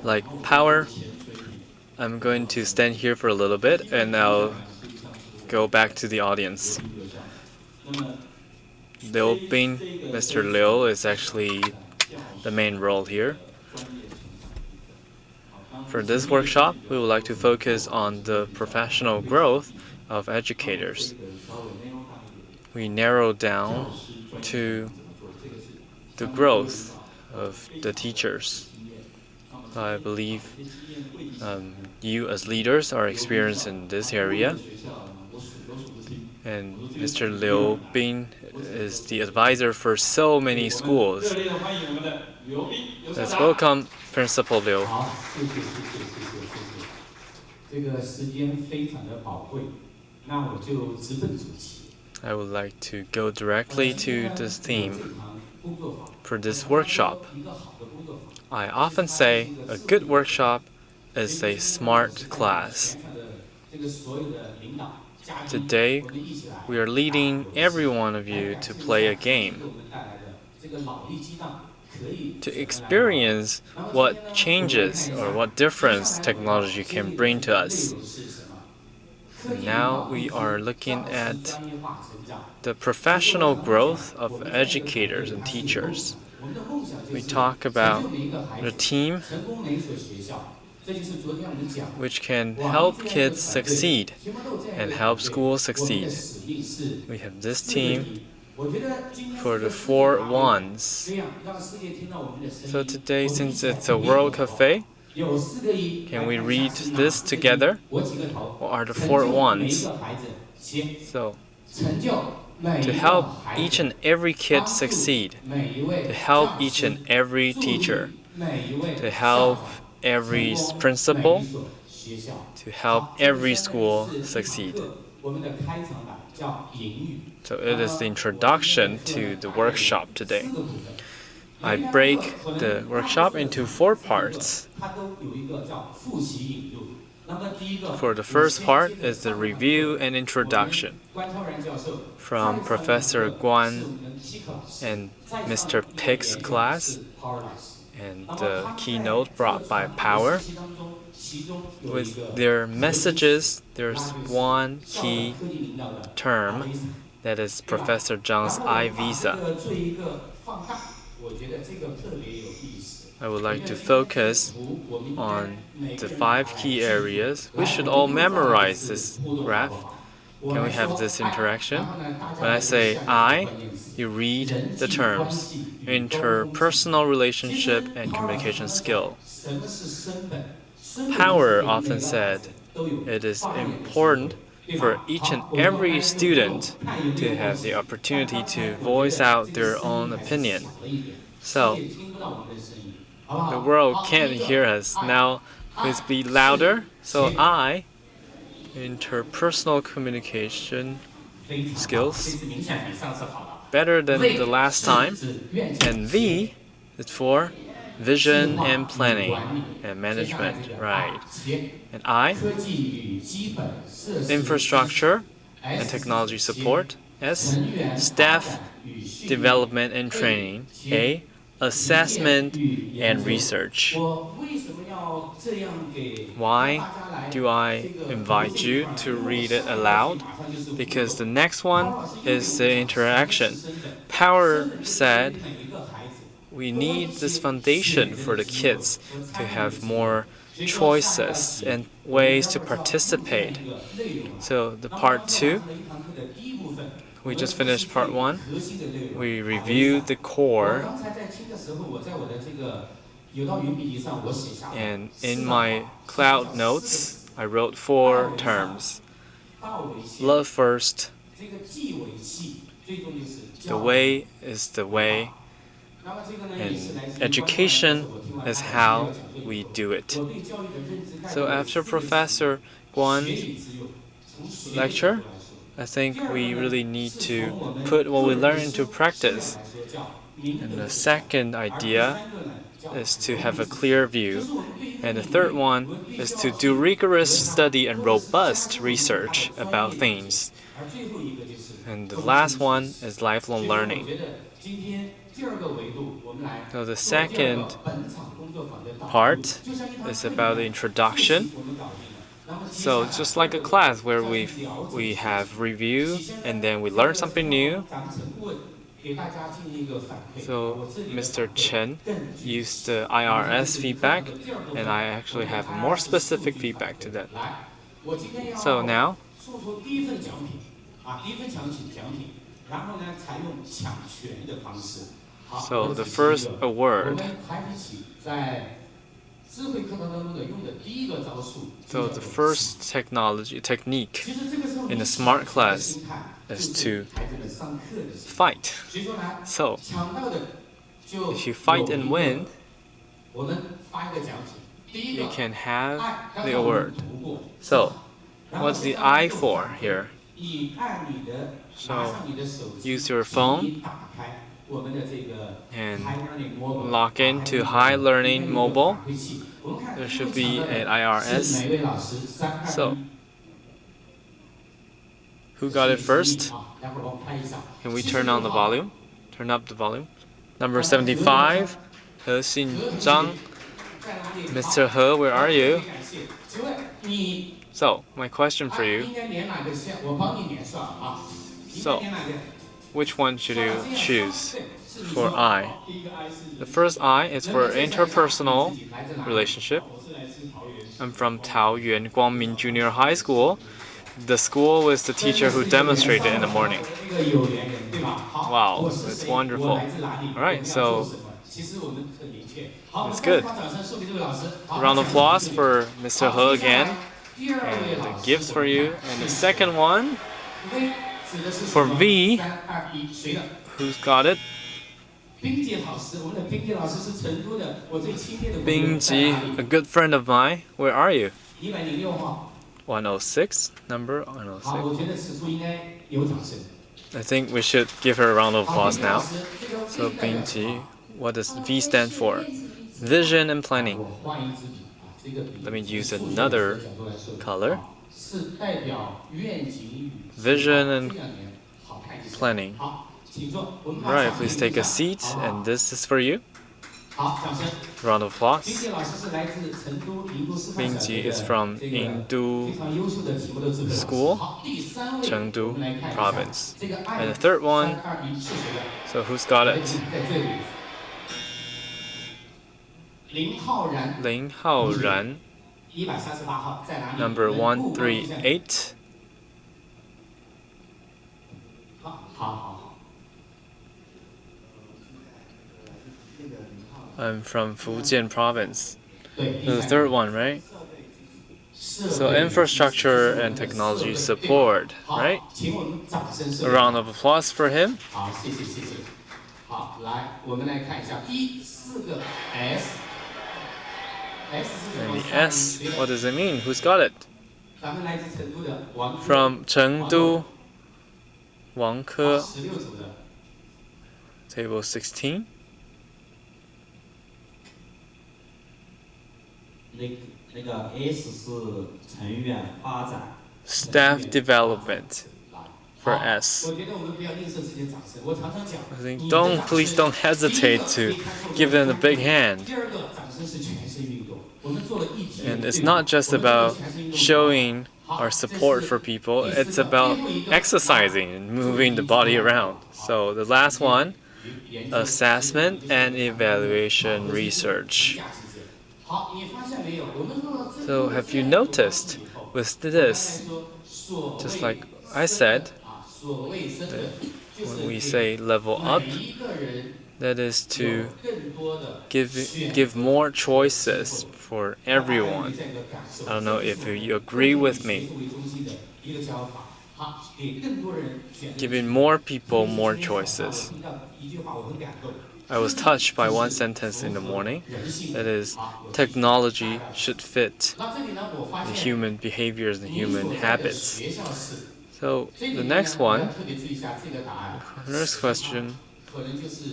Like power, I'm going to stand here for a little bit and I'll go back to the audience. Liu Bing, Mr. Liu is actually the main role here. For this workshop, we would like to focus on the professional growth of educators. We narrowed down to the growth of the teachers. I believe you as leaders are experienced in this area. And Mr. Liu Bing is the advisor for so many schools. Let's welcome Principal Liu. I would like to go directly to this theme for this workshop. I often say a good workshop is a smart class. Today, we are leading every one of you to play a game, to experience what changes or what difference technology can bring to us. And now we are looking at the professional growth of educators and teachers. We talk about the team which can help kids succeed and help schools succeed. We have this team for the 4 ones. So today, since it's a World Cafe, can we read this together? What are the 4 ones? So, to help each and every kid succeed, to help each and every teacher, to help every principal, to help every school succeed. So it is the introduction to the workshop today. I break the workshop into 4 parts. For the first part is the review and introduction from Professor Guan and Mr. Pick's class, and the keynote brought by Power. With their messages, there's one key term, that is Professor Zhang's I-Visa. I would like to focus on the 5 key areas. We should all memorize this graph. Can we have this interaction? When I say I, you read the terms: interpersonal relationship and communication skill. Power often said it is important for each and every student to have the opportunity to voice out their own opinion. So, the world can't hear us. Now, please be louder. So I, interpersonal communication skills, better than the last time. And V is for vision and planning and management, right? And I, infrastructure and technology support. S, staff development and training. A, assessment and research. Why do I invite you to read it aloud? Because the next one is the interaction. Power said we need this foundation for the kids to have more choices and ways to participate. So the part 2, we just finished part 1. We reviewed the core. And in my cloud notes, I wrote 4 terms. Love first. The way is the way. And education is how we do it. So after Professor Guan's lecture, I think we really need to put what we learn into practice. And the second idea is to have a clear view. And the third one is to do rigorous study and robust research about things. And the last one is lifelong learning. So the second part is about the introduction. So just like a class where we have review and then we learn something new. So Mr. Chen used the IRS feedback, and I actually have a more specific feedback to that. So now, so the first award. So the first technique in a smart class is to fight. So if you fight and win, you can have the award. So what's the I for here? So use your phone and log into High Learning Mobile. There should be an IRS. So who got it first? Can we turn on the volume? Turn up the volume. Number 75, He Xin-zhang. Mr. He, where are you? So, my question for you. So, which one should you choose for I? The first I is for interpersonal relationship. I'm from Taoyuan Guangmin Junior High School. The school was the teacher who demonstrated in the morning. Wow, it's wonderful. Alright, so it's good. A round of applause for Mr. He again. And the gifts for you. And the second one for V. Who's got it? Bingji, a good friend of mine. Where are you? 106, number 106. I think we should give her a round of applause now. So Bingji, what does V stand for? Vision and planning. Let me use another color. Vision and planning. Right, please take a seat, and this is for you. Round of applause. Bingji is from Yingdu School, Chengdu Province. And the third one, so who's got it? Ling Haoran, number 138. I'm from Fujian Province. The third one, right? So infrastructure and technology support, right? A round of applause for him. And the S, what does it mean? Who's got it? From Chengdu, Wang Ke, table 16. Staff development for S. I think please don't hesitate to give them a big hand. And it's not just about showing our support for people, it's about exercising and moving the body around. So the last one, assessment and evaluation research. So have you noticed with this, just like I said, that when we say level up, that is to give more choices for everyone. I don't know if you agree with me. Giving more people more choices. I was touched by one sentence in the morning. That is, technology should fit the human behaviors and human habits. So the next one, next question.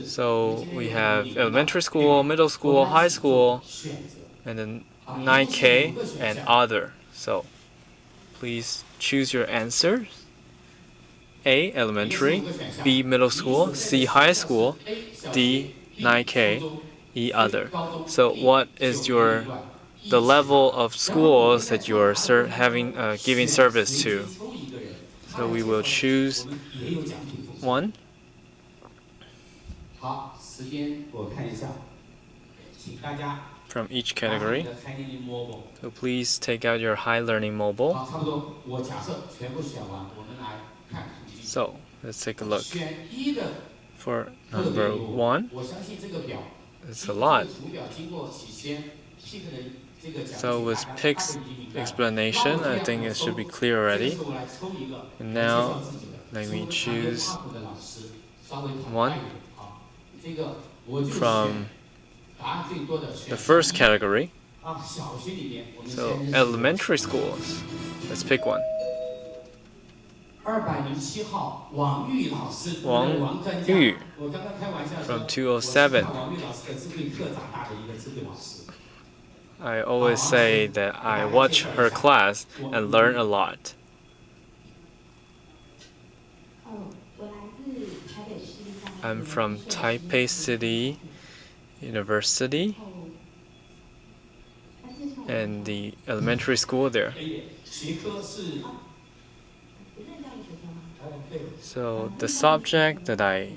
So we have elementary school, middle school, high school, and then 9K and other. So please choose your answers. A, elementary, B, middle school, C, high school, D, 9K, other. So what is the level of schools that you are giving service to? So we will choose one. 好，时间我看一下，请大家 from each 拿出你 category. 的 Chinese Mobile。So please take out your high learning mobile. 好，差不多。我假设全部选完，我们来看统计。So let's take a look. 选一的 For 特别 number 多， one, 我相信这个表， it's 这 a 个 lot. 图表经过起先 pick 的这个讲 So 解， with 大家 Pick's 已经明白了。 explanation, 那我 I 这样 think 我 it should be 抽 clear 这个 already. 时候我来抽一个 And 来介 now 绍自己的， let 抽 me 个谈 choose 话的老师，稍微坦白 one 一点。好，这个我就选 from 答案最多的 the 选 first 一。 category. 啊，小学里面我们 So 先认识 elementary schools. Let's pick one. 207号王玉老师，王王专家。玉我刚刚开玩笑说， from 我是207. 看王玉老师的智慧课长大的一个智慧老师。 I always say that I watch her class and learn a lot. 我来自台北市立大学。 I'm from Taipei City University and the elementary school there. 学科是 So the subject that I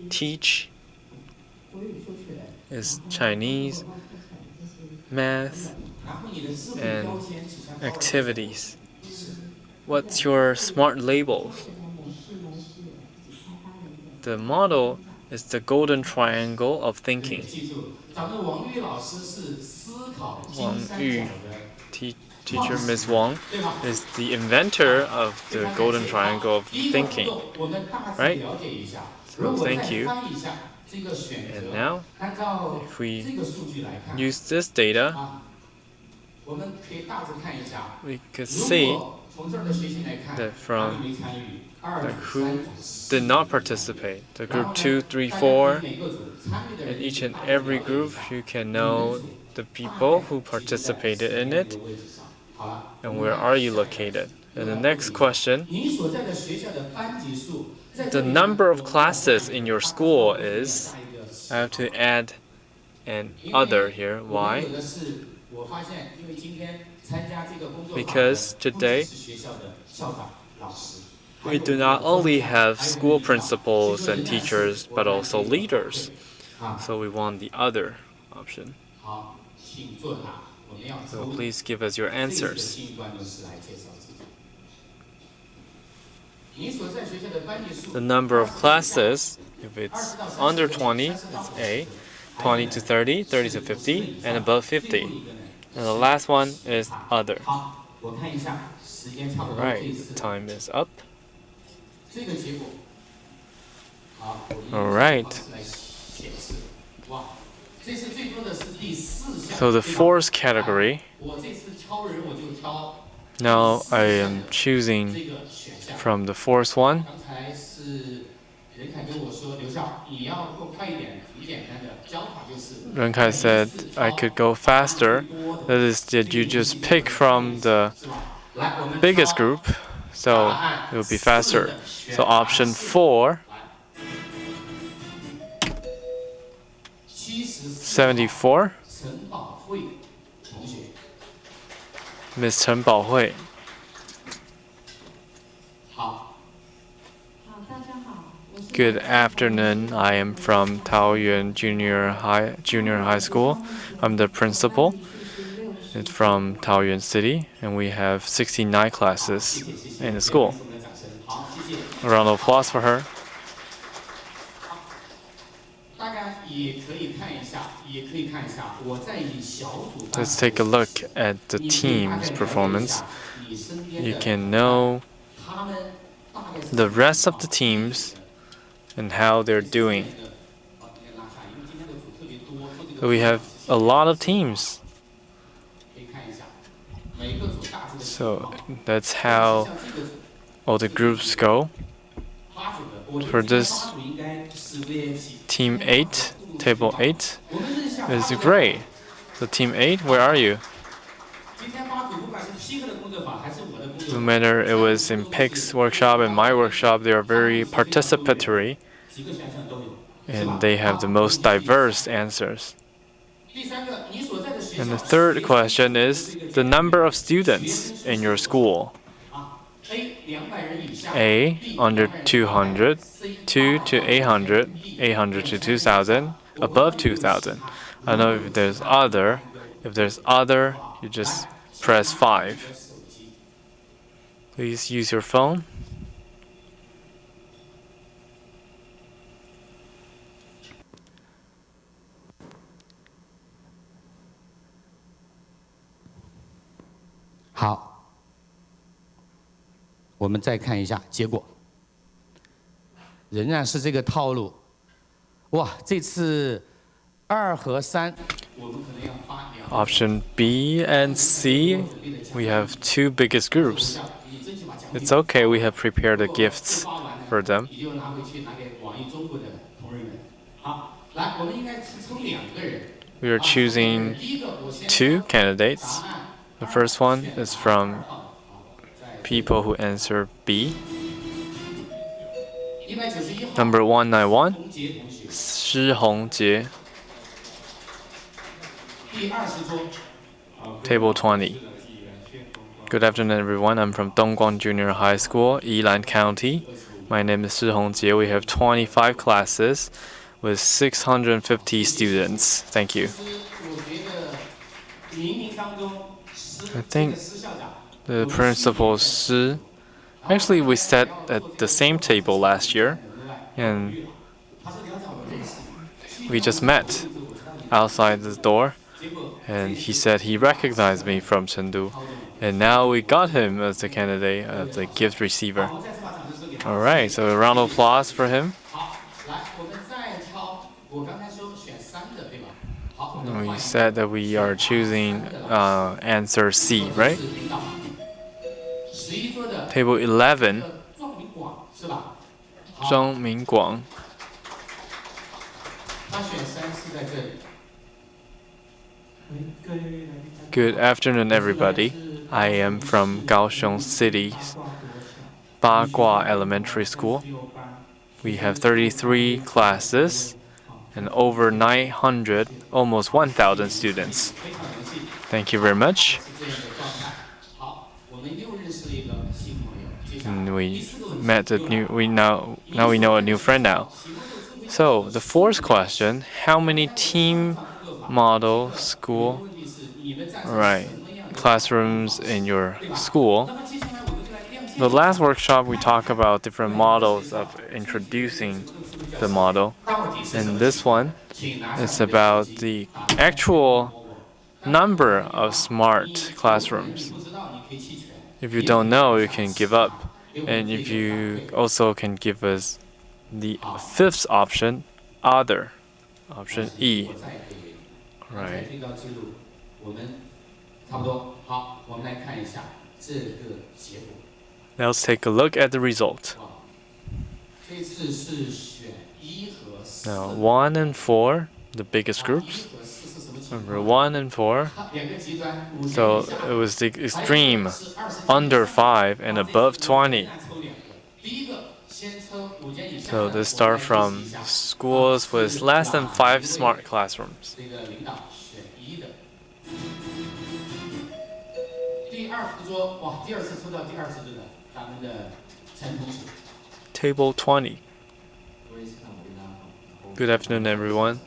teach is Chinese, math, 然后你的智慧 and 标签取向高 activities. What's your smart label? The model is the golden triangle of thinking. 记住，咱们王玉老师是思考金王三玉角的， Teacher Ms. Wang 对吧？ is the inventor of the golden triangle of 第一个互 thinking. 动，我们大致 right? 了解一下。 So 如果 thank 再 you. 翻一下这个选 And 择， now, 按照 if we 这个数据来看， use this data, 啊，我们可以大致看一下。 we could 如 see 果从这儿的学习来看， that 哪 from 里没参与？ like 2、 who 3、 did 4 not participate. The 然后 group 2, 呢，3, 大家 4, 每个组参与的 in 人 each 数 and 大致 every 了解 group, 一下 you can 你们 know 组 the 大 people 概 who 聚在 participated 什么 in 样 it 一个位置上。好了， and 我们 where 来 are you 下一个 located. And the 又来 next 问你 question, 你所在的学校的班级数，在这 the 里呢 number of 我们 classes in your 它 school 它是 is, 加一个 I have to add an 因 other 为 here. 我们 Why? 有的是，我发现，因为今天参加这个工作坊的 Because 不只 today 是学校的校长、老师， we do not only have school principals and teachers, but also leaders. 啊， So we want the other option. 好，请作答。我们要 So 抽 please give us your 这个 answers. 幸运观众是来介绍自己。你所在学校的班级数 The number of classes, if it's under 20, it's A, 20 to 30, 30 to 50, and above 50. And the last one is other. 好，我看一下，时间差不多，这 Right, 一 the 次 time is up. 这个结果，好，我用 Alright. 这个方式来显示。哇，这次最多的是第4项。 So the 对吧 fourth category, 我这次挑人我就挑 now I 第4 am 项 choosing 这个选项。 from the fourth one. 刚才是任凯跟我说，刘少，你要够快一点，挺简单的，教法就是。 Renkai said I could go faster. That is that you just pick from the 是吧？来，我们 biggest 挑 group, so it will be faster. So option 4, 74, 陈宝慧同学， Miss Chen Baohui. 好，好，大家好，我是 Good afternoon. I am from Taoyuan Junior High School. I'm the principal. It's from Taoyuan City, and we have 69 classes 谢谢谢谢， in the school. 给我们掌声。好，谢谢。 A round of applause for her. 大家也可以看一下，我在以小组办 Let's take a look at the 你可以大概 team's 了解一 performance. 下你身边 You 的 can know 他们大概是 the rest of the teams and how they're doing. 把这个拉下，因为今天的组特别多，做这个 So we have a lot of teams. 可以看一下每个组大致的情 So 况。 that's how 像这个组 all the groups go. 八组的，我觉 For 得今天 this 八组应该是 VIP。 Team 8, table 8, 我们认下 is 八组 great. So team 8, where are you? 今天八组不管是 PK 的工作坊还是我的工作 No 坊， matter it was in Pick's workshop and my workshop, they are very participatory. 几个选项都有。and they have the most diverse answers. And the third question is the number of students in your school. A, under 200, 2 to 800, 800 to 2000, above 2000. I don't know if there's other. If there's other, you just press 5. Please use your phone.好，我们再看一下结果，仍然是这个套路。哇，这次2和3，我们可能要发2。Option B and C, we have two biggest groups. It's okay, we have prepared the gifts for them. 你就拿回去拿给网易中国的同仁们。好，来，我们应该是抽2个人。We are choosing 2 candidates. The first one is from people who answer B. Number 191, Shi Hongjie. Table 20. Good afternoon, everyone. I'm from Dongguan Junior High School, Yilan County. My name is Shi Hongjie. We have 25 classes with 650 students. Thank you. I think the principal Shi. Actually, we sat at the same table last year, and we just met outside the door, and he said he recognized me from Chengdu, and now we got him as the candidate, as the gift receiver. All right, so a round of applause for him. We said that we are choosing answer C, right? Table 11, Zhang Mingguang. Good afternoon, everybody. I am from Kaohsiung City's Bagua Elementary School. We have 33 classes and over 900, almost 1,000 students. Thank you very much. And we met a new. Now we know a new friend now. So the fourth question: how many team model school, right, classrooms in your school? The last workshop we talked about different models of introducing the model, and this one is about the actual number of smart classrooms. If you don't know, you can give up. And if you also can give us the fifth option, other, option E. Right. Let's take a look at the result. Now, 1 and 4, the biggest groups. Number 1 and 4. So it was the extreme, under 5 and above 20. So they start from schools with less than 5 smart classrooms. Table 20. Good afternoon, everyone.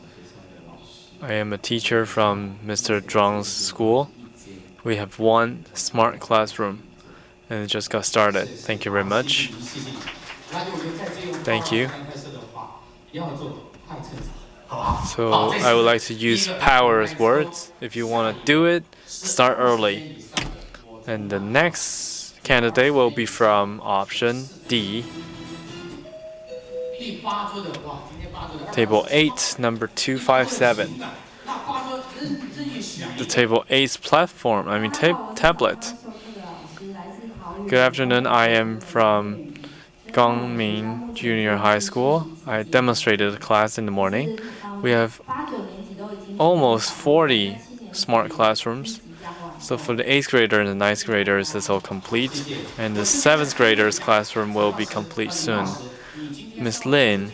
I am a teacher from Mr. Zhuang's school. We have 1 smart classroom, and it just got started. Thank you very much. Thank you. So I would like to use power as words. If you want to do it, start early. And the next candidate will be from option D. Table 8, number 257. The table 8's platform, tablet. Good afternoon, I am from Gangming Junior High School. I demonstrated a class in the morning. We have almost 40 smart classrooms. So for the 8th grader and the 9th graders, it's all complete. And the 7th graders' classroom will be complete soon. Miss Lin,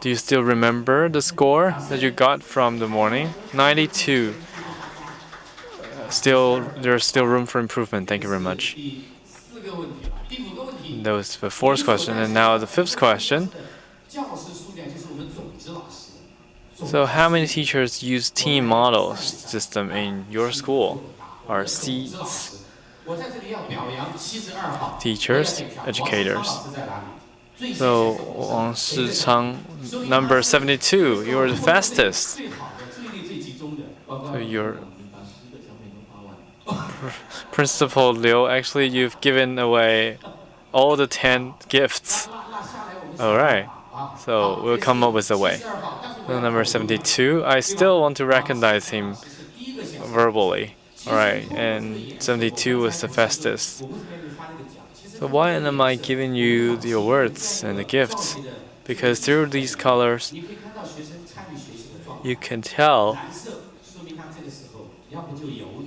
Do you still remember the score that you got from the morning? 92. There's still room for improvement. Thank you very much. That was the fourth question, and now the fifth question. So, how many teachers use team model system in your school? Or seats? Teachers, educators. So, Wang Shichang, number 72, you're the fastest. So your Principal Liu, actually you've given away all the 10 gifts. Alright, so we'll come up with a way. So number 72, I still want to recognize him verbally. Alright, and 72 was the fastest. So why am I giving you the awards and the gifts? Because through these colors, you can tell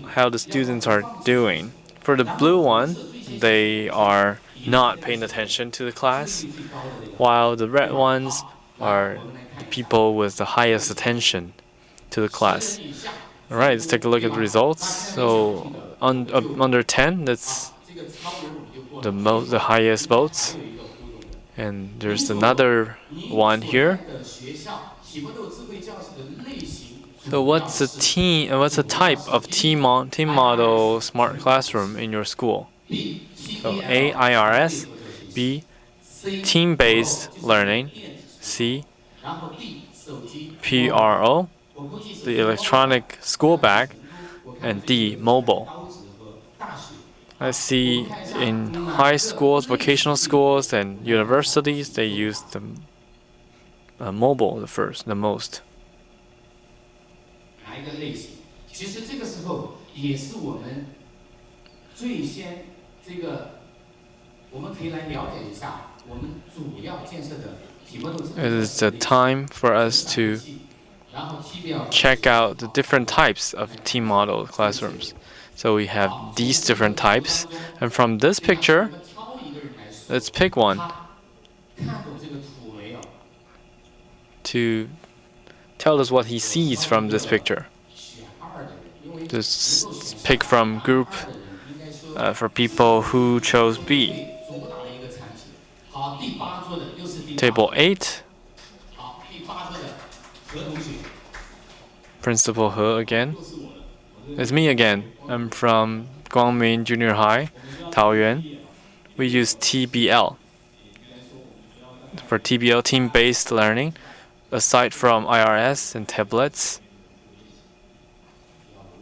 how the students are doing. For the blue one, they are not paying attention to the class, while the red ones are the people with the highest attention to the class. Alright, let's take a look at the results. So under 10, that's the highest votes. And there's another one here. So what's the type of team model smart classroom in your school? So A, IRS, B, team-based learning, C, PRO, the electronic school bag, and D, mobile. I see in high schools, vocational schools, and universities, they use the mobile the most. 哪一个类型？其实这个时候也是我们最先我们可以来了解一下我们主要建设的题目。It is the time for us to check out the different types of team model classrooms. So we have these different types, and from this picture, let's pick one to tell us what he sees from this picture. Just pick from group for people who chose B. Table 8. Principal He again. It's me again. I'm from Guangming Junior High, Taoyuan. We use TBL. For TBL, team-based learning. Aside from IRS and tablets,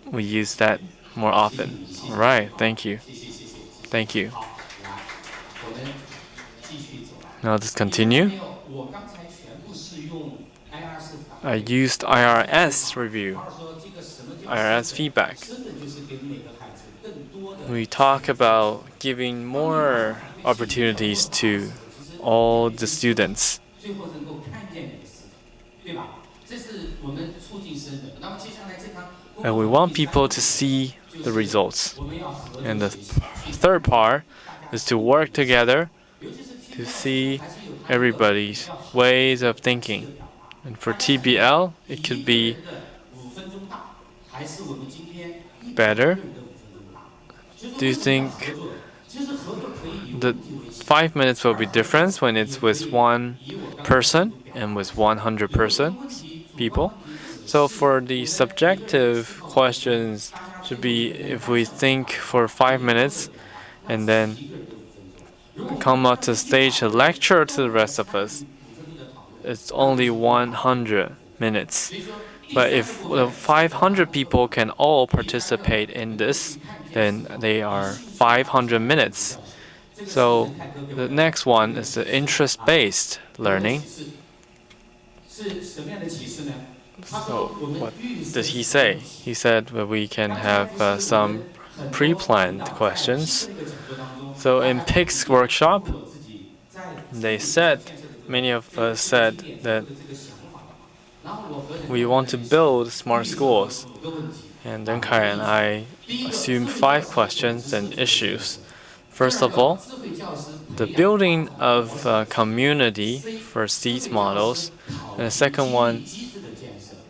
we use that more often. All right, thank you. Thank you. Now let's continue. I used IRS review, IRS feedback. We talk about giving more opportunities to all the students. And we want people to see the results. And the third part is to work together to see everybody's ways of thinking. And for TBL, it could be better. Do you think the 5 minutes will be different when it's with one person and with 100 people? So for the subjective questions, should be if we think for 5 minutes and then come up to stage a lecture to the rest of us, it's only 100 minutes. But if 500 people can all participate in this, then they are 500 minutes. So the next one is the interest-based learning. So what did he say? He said that we can have some pre-planned questions. So in Pick's workshop, many of us said that we want to build smart schools. And then Kai and I assumed 5 questions and issues. First of all, the building of a community for seed models And the second one,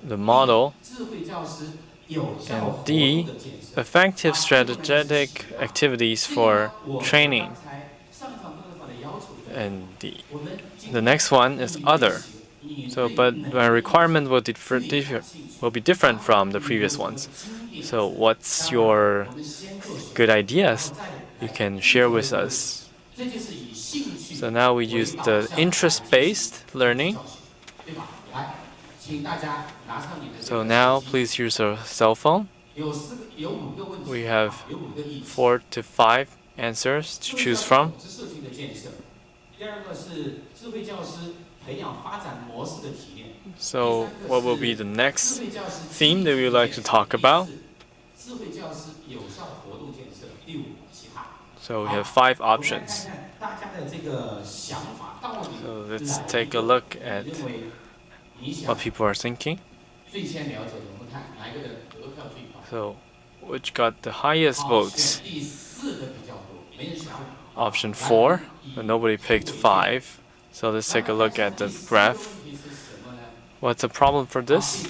the model. And D, effective strategic activities for training. And the next one is other. So, but the requirement will be different from the previous ones. So, what's your good ideas you can share with us? So now we use the interest-based learning. So now please use a cell phone. We have 4 to 5 answers to choose from. So what will be the next theme that we would like to talk about? So we have 5 options. So let's take a look at what people are thinking. So which got the highest votes? Option 4, but nobody picked 5. So let's take a look at the graph. What's the problem for this?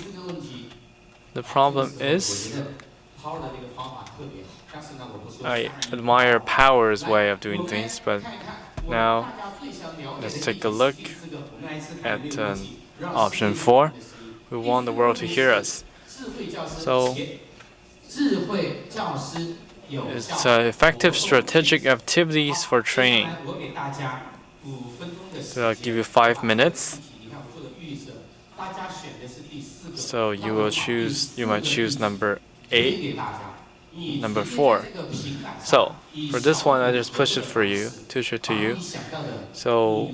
The problem is I admire Power's way of doing things, but now let's take a look at option 4. We want the world to hear us. So it's effective strategic activities for training. So I'll give you 5 minutes. So you might choose number 8, number 4. So for this one, I just push it for you, push it to you. So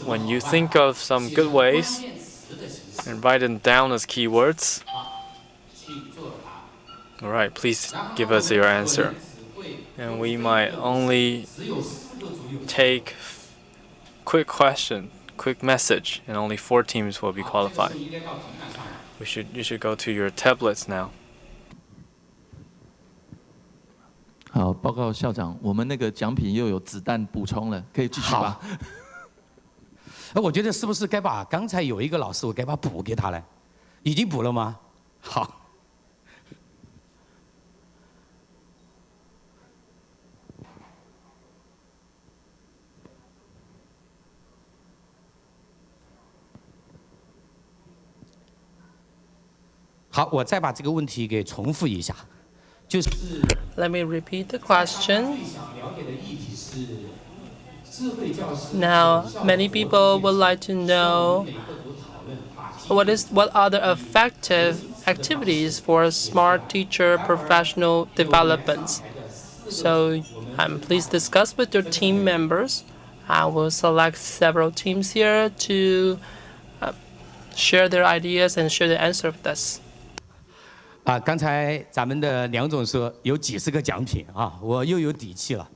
when you think of some good ways, and write them down as keywords. Alright, please give us your answer. And we might only take quick question, quick message, and only 4 teams will be qualified. You should go to your tablets now. 好，报告校长，我们那个奖品又有子弹补充了，可以继续吧？我觉得是不是该把刚才有一个老师，我该把补给他了？已经补了吗？好。好，我再把这个问题给重复一下，就是。Let me repeat the question. Now, many people would like to know what are the effective activities for smart teacher professional developments. So, please discuss with your team members. I will select several teams here to share their ideas and share the answer with us. 刚才咱们的梁总说有几十个奖品啊，我又有底气了。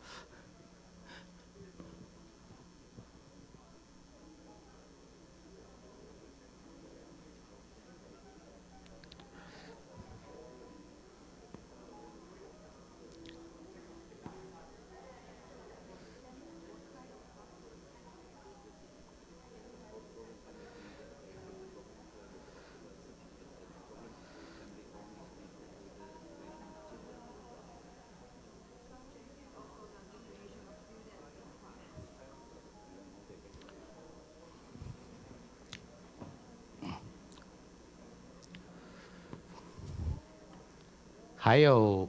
还有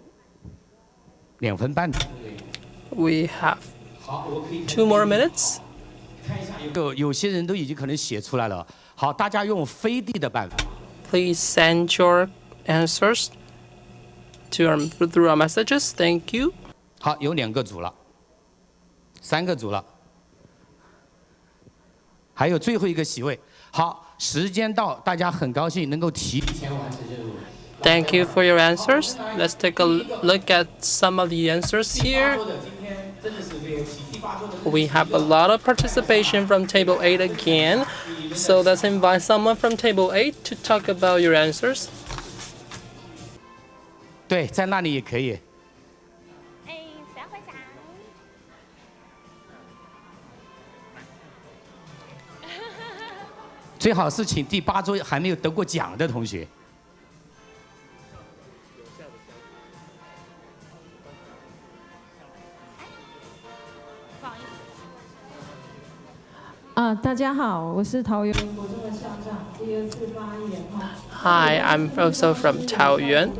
2分半。We have 2 more minutes. 有些人都已经可能写出来了。好，大家用飞递的办法。Please send your answers through our messages. Thank you. 好，有2个组了，3个组了，还有最后一个席位。好，时间到，大家很高兴能够提前完成任务。Thank you for your answers. Let's take a look at some of the answers here. We have a lot of participation from Table 8 again. So let's invite someone from Table 8 to talk about your answers. 对，在那里也可以。小会长。最好是请第8周还没有得过奖的同学。大家好，我是桃园国中的校长，第2次发言哈。Hi, I'm also from Taoyuan.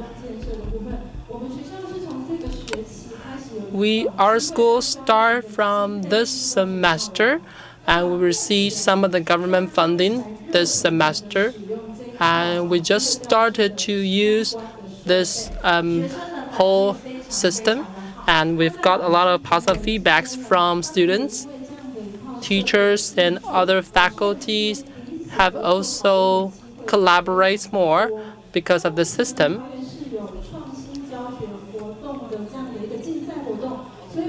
Our school start from this semester, and we received some of the government funding this semester, and we just started to use this whole system, and we've got a lot of positive feedbacks from students. Teachers and other faculties have also collaborated more because of the system.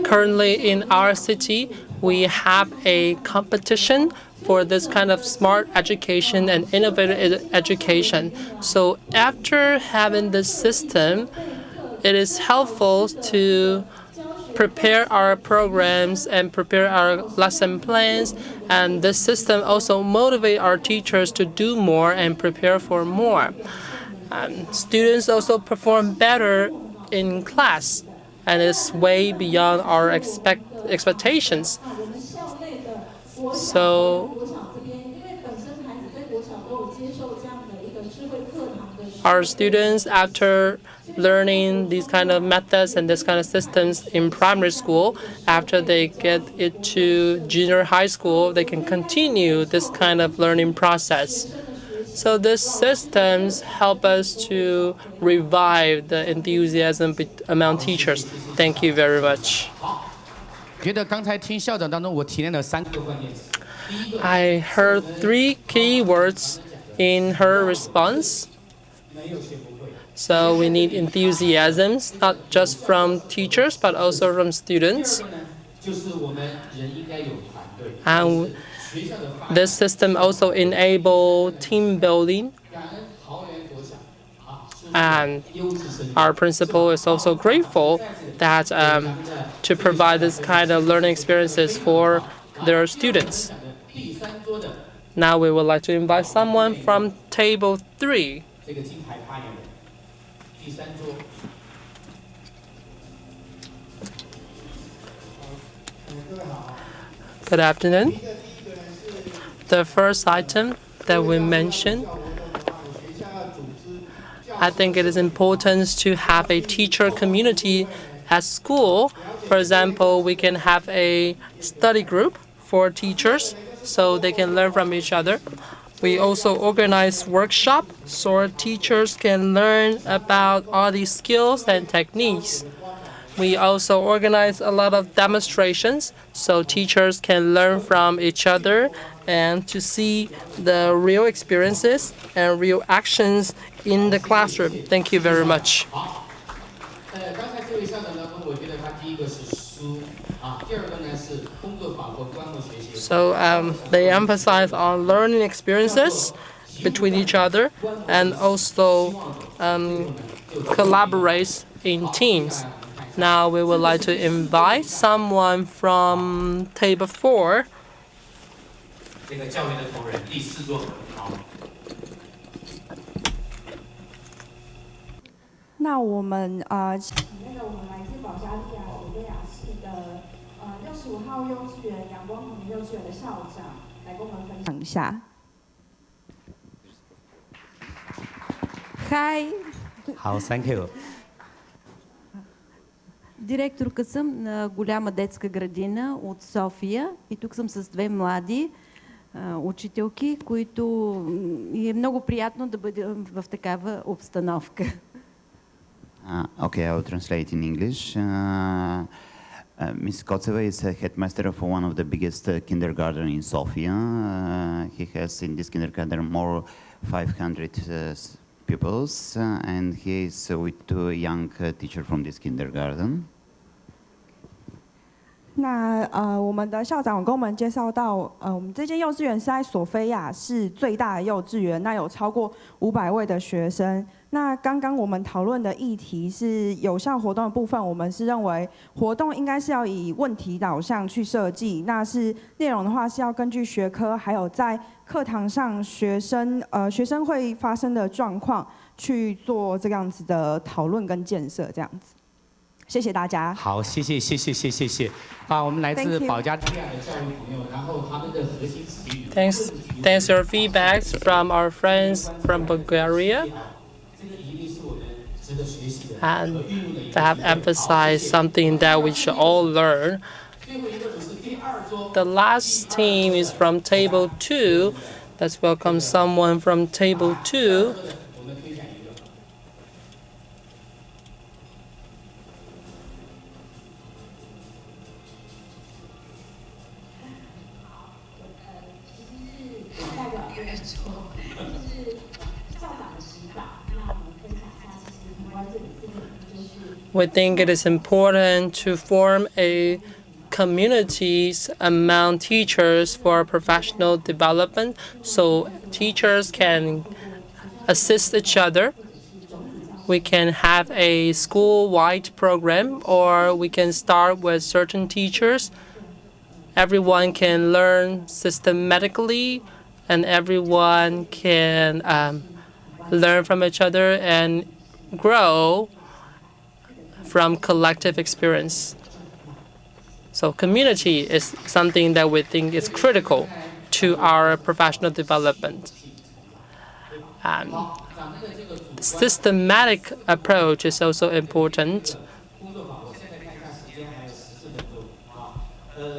Currently in our city, we have a competition for this kind of smart education and innovative education. So after having this system, it is helpful to prepare our programs and prepare our lesson plans, and this system also motivate our teachers to do more and prepare for more. Students also perform better in class, and it's way beyond our expectations. So our students, after learning these kind of methods and this kind of systems in primary school, after they get into junior high school, they can continue this kind of learning process. So these systems help us to revive the enthusiasm among teachers. Thank you very much. 觉得刚才听校长当中，我提炼了3个关键词。 I heard 3 key words in her response. So we need enthusiasms, not just from teachers, but also from students. And this system also enable team building. And our principal is also grateful that to provide this kind of learning experiences for their students. Now we would like to invite someone from table 3. Good afternoon. The first item that we mentioned, I think it is important to have a teacher community at school. For example, we can have a study group for teachers so they can learn from each other. We also organize workshops so teachers can learn about all these skills and techniques. We also organize a lot of demonstrations so teachers can learn from each other and to see the real experiences and real actions in the classroom. Thank you very much. So they emphasize on learning experiences between each other and also collaborate in teams. Now we would like to invite someone from table 4. 这个教育的同仁第4座。那我们来自保加利亚索菲亚市的65号幼稚园阳光童幼稚园的校长来跟我们分享一下。Hi.好 ，Thank you。 Директорка съм на голяма детска градина от София и тук съм с 2 млади учителки, които е много приятно да бъдем в такава обстановка. Okay, I will translate in English. Ms. Kotseva is a headmaster of one of the biggest kindergarten in Sofia. He has in this kindergarten more 500 pupils, and he is with 2 young teachers from this kindergarten. 那我们的校长跟我们介绍到，我们这间幼稚园是在索菲亚市最大的幼稚园，那有超过500位的学生。那刚刚我们讨论的议题是有效活动的部分，我们是认为活动应该是要以问题导向去设计，那是内容的话是要根据学科，还有在课堂上学生会发生的状况去做这样子的讨论跟建设，这样子。谢谢大家。好，谢谢。我们来自保加利亚的教育朋友，然后他们的核心词语。Thanks your feedbacks from our friends from Bulgaria. And they have emphasized something that we should all learn. The last team is from table 2. Let's welcome someone from table 2. We think it is important to form a communities among teachers for professional development so teachers can assist each other. We can have a school-wide program, or we can start with certain teachers. Everyone can learn systematically, and everyone can learn from each other and grow from collective experience. So community is something that we think is critical to our professional development. Systematic approach is also important.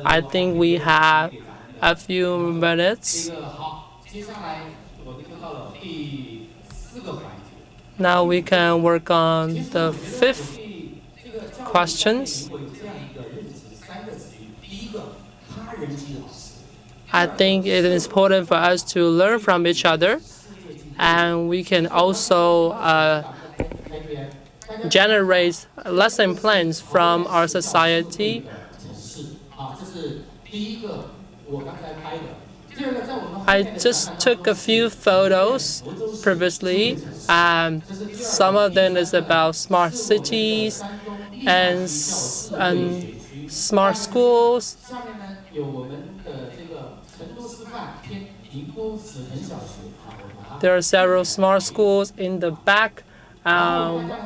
I think we have a few minutes. Now we can work on the 5th questions. I think it is important for us to learn from each other, and we can also generate lesson plans from our society. I just took a few photos previously. Some of them is about smart cities and smart schools. There are several smart schools in the back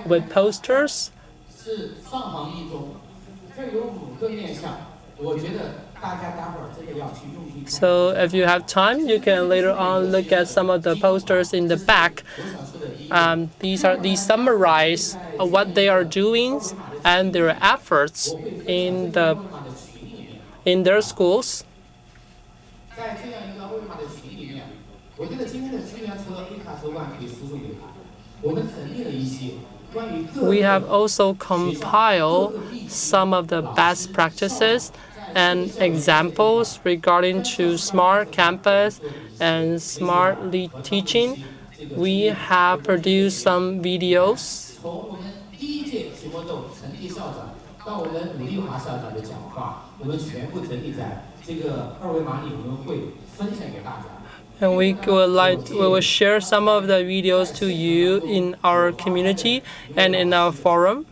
with posters. So if you have time, you can later on look at some of the posters in the back. These summarize what they are doing and their efforts in their schools. We have also compiled some of the best practices and examples regarding to smart campus and smart teaching. We have produced some videos. And we will share some of the videos to you in our community and in our forum.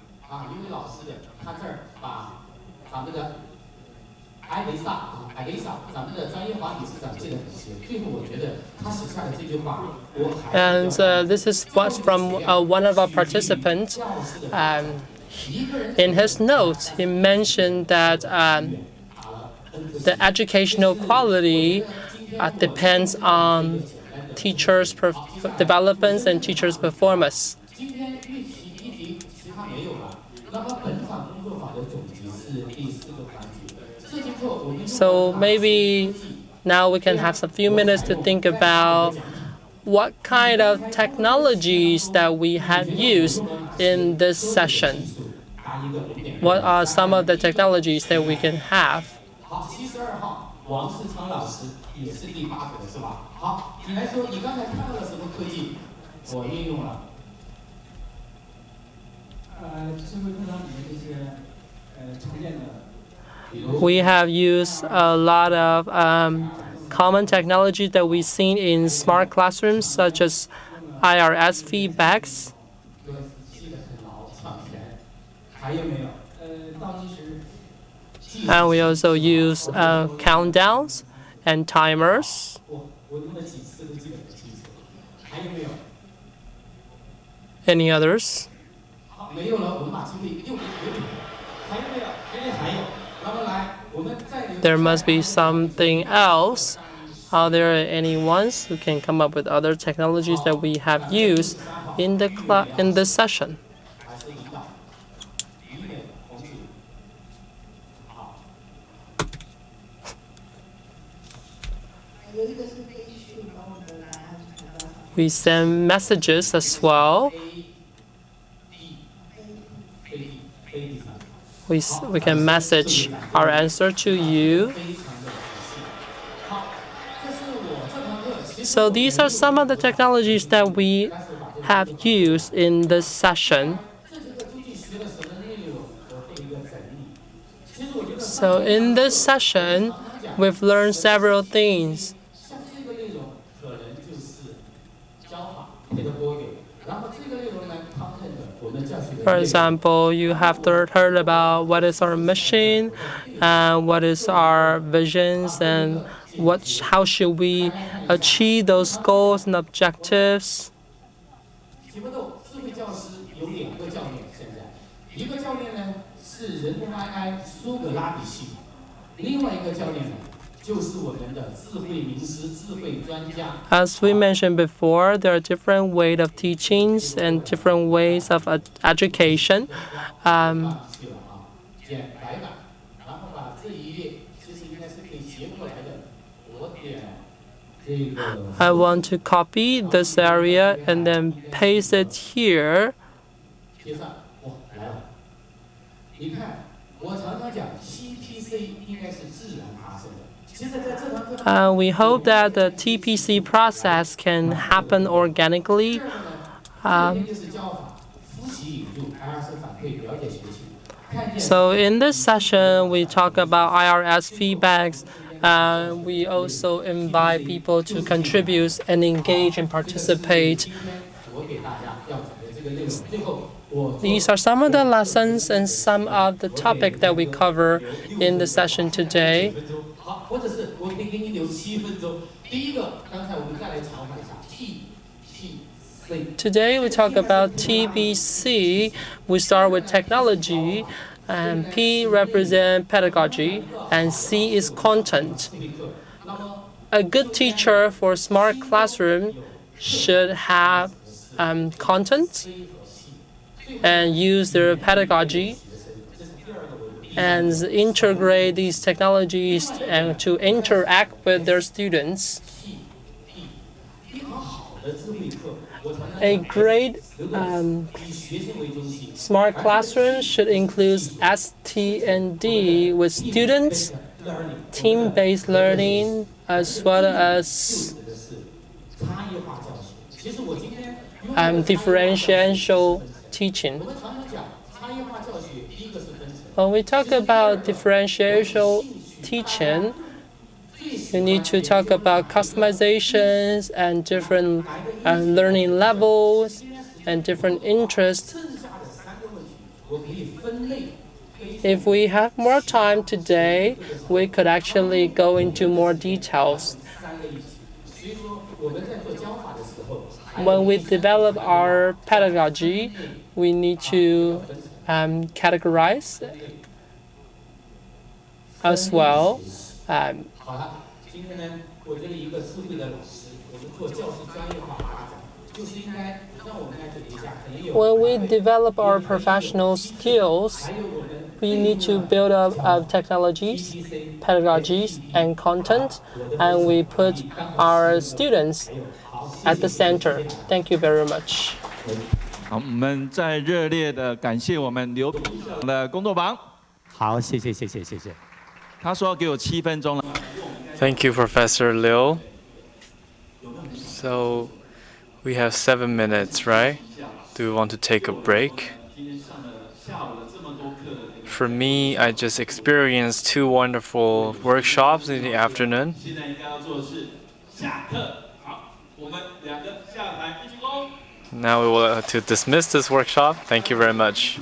And this is what's from one of our participants. In his notes, he mentioned that the educational quality depends on teachers' developments and teachers' performance. So maybe now we can have a few minutes to think about what kind of technologies that we have used in this session. What are some of the technologies that we can have? We have used a lot of common technology that we've seen in smart classrooms, such as IRS feedbacks. And we also use countdowns and timers. Any others? There must be something else. Are there any ones who can come up with other technologies that we have used in the session? We send messages as well. We can message our answer to you. So these are some of the technologies that we have used in this session. So in this session, we've learned several things. For example, you have heard about what is our mission, what is our visions, and how should we achieve those goals and objectives. As we mentioned before, there are different ways of teachings and different ways of education. I want to copy this area and then paste it here. We hope that the TPC process can happen organically. So in this session, we talk about IRS feedbacks. We also invite people to contribute and engage and participate. These are some of the lessons and some of the topics that we cover in the session today. Today we talk about TBC. We start with technology, and P represents pedagogy, and C is content. A good teacher for smart classroom should have content and use their pedagogy and integrate these technologies and to interact with their students. A great smart classroom should include S, T, and D with students, team-based learning, as well as differential teaching. When we talk about differential teaching, you need to talk about customizations and different learning levels and different interests. If we have more time today, we could actually go into more details. When we develop our pedagogy, we need to categorize as well. When we develop our professional skills, we need to build up technologies, pedagogies, and content, and we put our students at the center. Thank you very much. 好，我们再热烈的感谢我们刘的工作坊。好，谢谢。他说要给我7分钟了。Thank you, Professor Liu. So we have 7 minutes, right? Do we want to take a break? For me, I just experienced 2 wonderful workshops in the afternoon. Now we will to dismiss this workshop. Thank you very much.